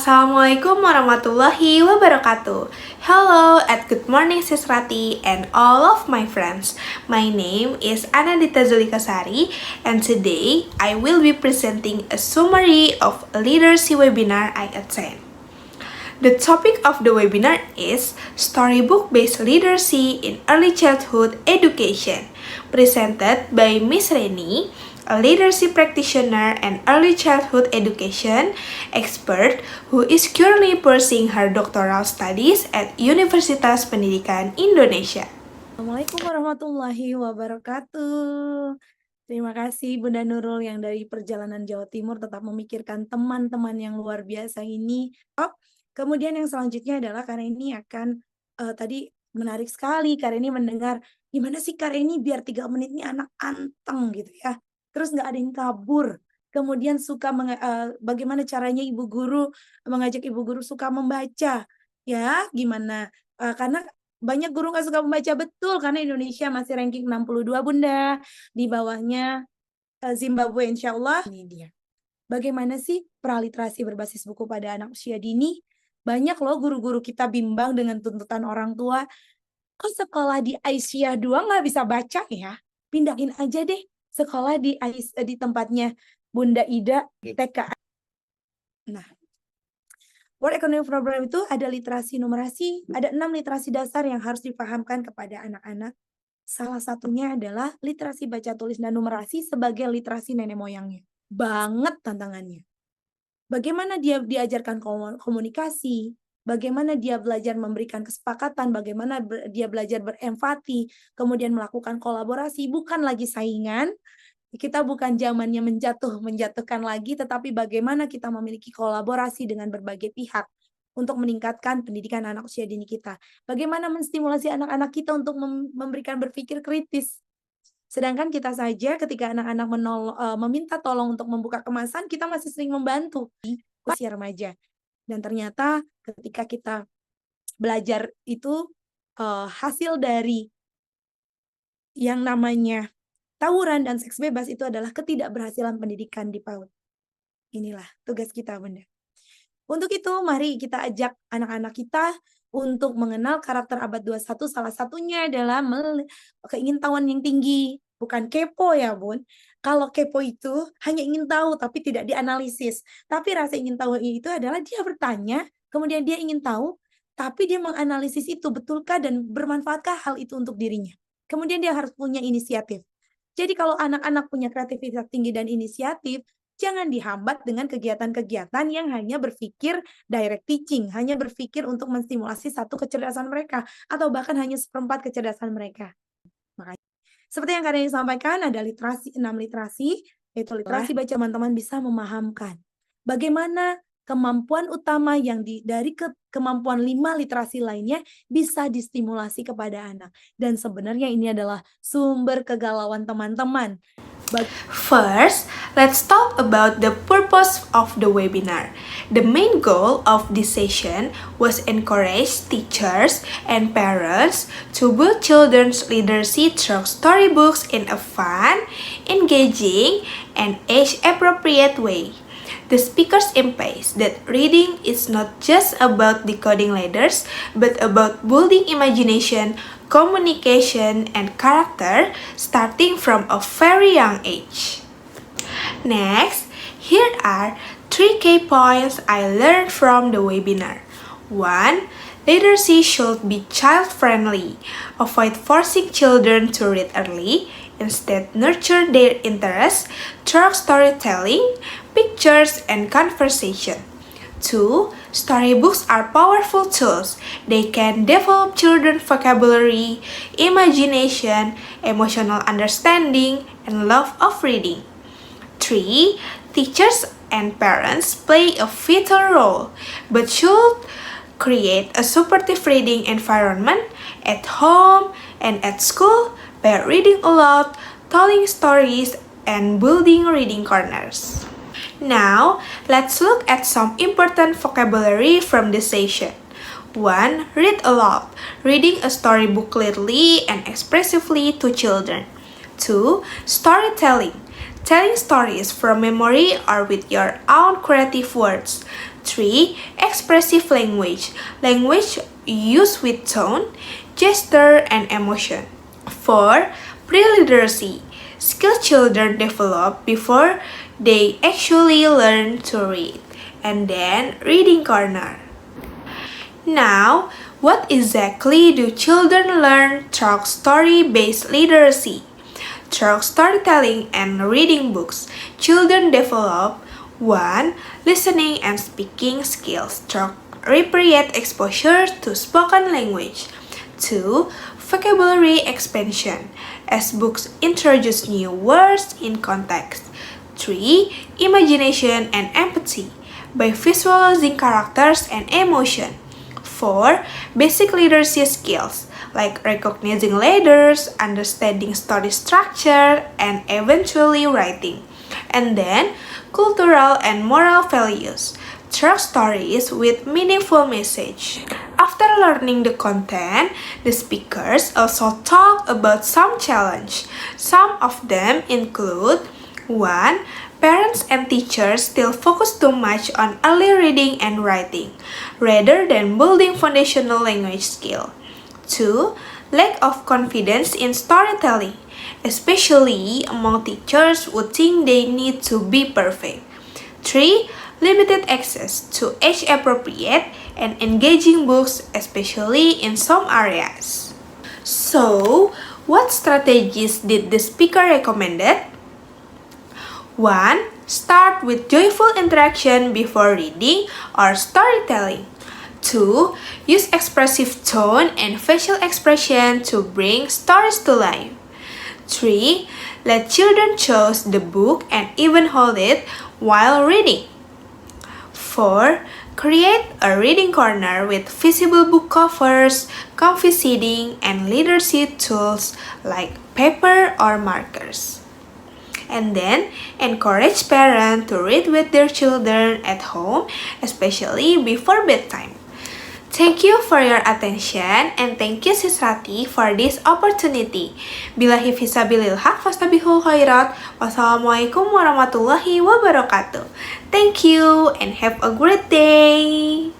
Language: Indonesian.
Assalamualaikum warahmatullahi wabarakatuh. Hello and good morning Sis Rati and all of my friends. My name is Anandita Zulikasari and today I will be presenting a summary of a literacy webinar I attend. The topic of the webinar is Storybook-Based Literacy in Early Childhood Education, presented by Miss Reni, a literacy practitioner and early childhood education expert who is currently pursuing her doctoral studies at Universitas Pendidikan Indonesia. Assalamualaikum warahmatullahi wabarakatuh. Terima kasih Bunda Nurul yang dari perjalanan Jawa Timur tetap memikirkan teman-teman yang luar biasa ini. Kemudian yang selanjutnya adalah karena ini akan tadi menarik sekali karena ini mendengar gimana sih karena ini biar 3 menit ini anak anteng gitu ya. Terus nggak ada yang kabur. Kemudian suka bagaimana caranya ibu guru mengajak ibu guru suka membaca. Ya, gimana? Karena banyak guru nggak suka membaca, betul, karena Indonesia masih ranking 62 Bunda. Di bawahnya Zimbabwe, insya Allah. Ini dia. Bagaimana sih praliterasi berbasis buku pada anak usia dini? Banyak loh guru-guru kita bimbang dengan tuntutan orang tua. Kok sekolah di Aisyah 2 nggak bisa baca ya? Pindahin aja deh sekolah di tempatnya Bunda Ida TK. Nah, World Economic Program itu ada literasi numerasi, ada 6 literasi dasar yang harus dipahamkan kepada anak-anak. Salah satunya adalah literasi baca tulis dan numerasi sebagai literasi nenek moyangnya. Banget tantangannya. Bagaimana dia diajarkan komunikasi, bagaimana dia belajar memberikan kesepakatan, bagaimana dia belajar berempati, kemudian melakukan kolaborasi, bukan lagi saingan. Kita bukan zamannya menjatuhkan lagi, tetapi bagaimana kita memiliki kolaborasi dengan berbagai pihak untuk meningkatkan pendidikan anak usia dini kita. Bagaimana menstimulasi anak-anak kita untuk memberikan berpikir kritis. Sedangkan kita saja ketika anak-anak meminta tolong untuk membuka kemasan, kita masih sering membantu usia remaja. Dan ternyata ketika kita belajar itu hasil dari yang namanya tawuran dan seks bebas itu adalah ketidakberhasilan pendidikan di PAUD. Inilah tugas kita, Bunda. Untuk itu, mari kita ajak anak-anak kita untuk mengenal karakter abad 21. Salah satunya adalah keingintahuan yang tinggi. Bukan kepo ya, Bun. Kalau kepo itu hanya ingin tahu tapi tidak dianalisis. Tapi rasa ingin tahu itu adalah dia bertanya, kemudian dia ingin tahu, tapi dia menganalisis itu betulkah dan bermanfaatkah hal itu untuk dirinya. Kemudian dia harus punya inisiatif. Jadi kalau anak-anak punya kreativitas tinggi dan inisiatif, jangan dihambat dengan kegiatan-kegiatan yang hanya berpikir direct teaching, hanya berpikir untuk menstimulasi satu kecerdasan mereka, atau bahkan hanya seperempat kecerdasan mereka. Makanya, seperti yang kalian sampaikan, ada literasi, 6 literasi, yaitu literasi baca, teman-teman bisa memahamkan bagaimana kemampuan utama yang dari kemampuan 5 literasi lainnya bisa distimulasi kepada anak. Dan sebenarnya ini adalah sumber kegalauan teman-teman. First, let's talk about the purpose of the webinar. The main goal of this session was encourage teachers and parents to build children's literacy through storybooks in a fun, engaging, and age-appropriate way. The speakers emphasize that reading is not just about decoding letters, but about building imagination, communication, and character starting from a very young age. Next, here are 3 key points I learned from the webinar. 1. Literacy should be child-friendly. Avoid forcing children to read early. Instead, nurture their interests through storytelling, pictures, and conversation. 2. Storybooks are powerful tools. They can develop children's vocabulary, imagination, emotional understanding, and love of reading. 3. Teachers and parents play a vital role, but should create a supportive reading environment at home and at school by reading aloud, telling stories, and building reading corners. Now, let's look at some important vocabulary from this session. 1. Read aloud. Reading a storybook clearly and expressively to children. 2. Storytelling. Telling stories from memory or with your own creative words. 3. Expressive language. Language used with tone, gesture, and emotion. 4. Pre-literacy. Skills children develop before they actually learn to read. And then, reading corner. Now, what exactly do children learn through story-based literacy? Through storytelling and reading books, children develop 1. Listening and speaking skills through repeated exposure to spoken language. 2. Vocabulary expansion, as books introduce new words in context. 3. Imagination and empathy, by visualizing characters and emotion. 4. Basic literacy skills, like recognizing letters, understanding story structure, and eventually writing. And then, cultural and moral values, through stories with meaningful message. After learning the content, the speakers also talk about some challenge. Some of them include 1. Parents and teachers still focus too much on early reading and writing, rather than building foundational language skill. 2. Lack of confidence in storytelling, especially among teachers who think they need to be perfect. 3. Limited access to age-appropriate and engaging books, especially in some areas. So, what strategies did the speaker recommended? 1. Start with joyful interaction before reading or storytelling. 2. Use expressive tone and facial expression to bring stories to life. 3. Let children choose the book and even hold it while reading. 4. Create a reading corner with visible book covers, comfy seating, and literacy tools like paper or markers. And then, encourage parents to read with their children at home, especially before bedtime. Thank you for your attention and thank you Sis Rati for this opportunity. Billahi fisabilil haq fastabihul khairat. Wassalamualaikum warahmatullahi wabarakatuh. Thank you and have a great day.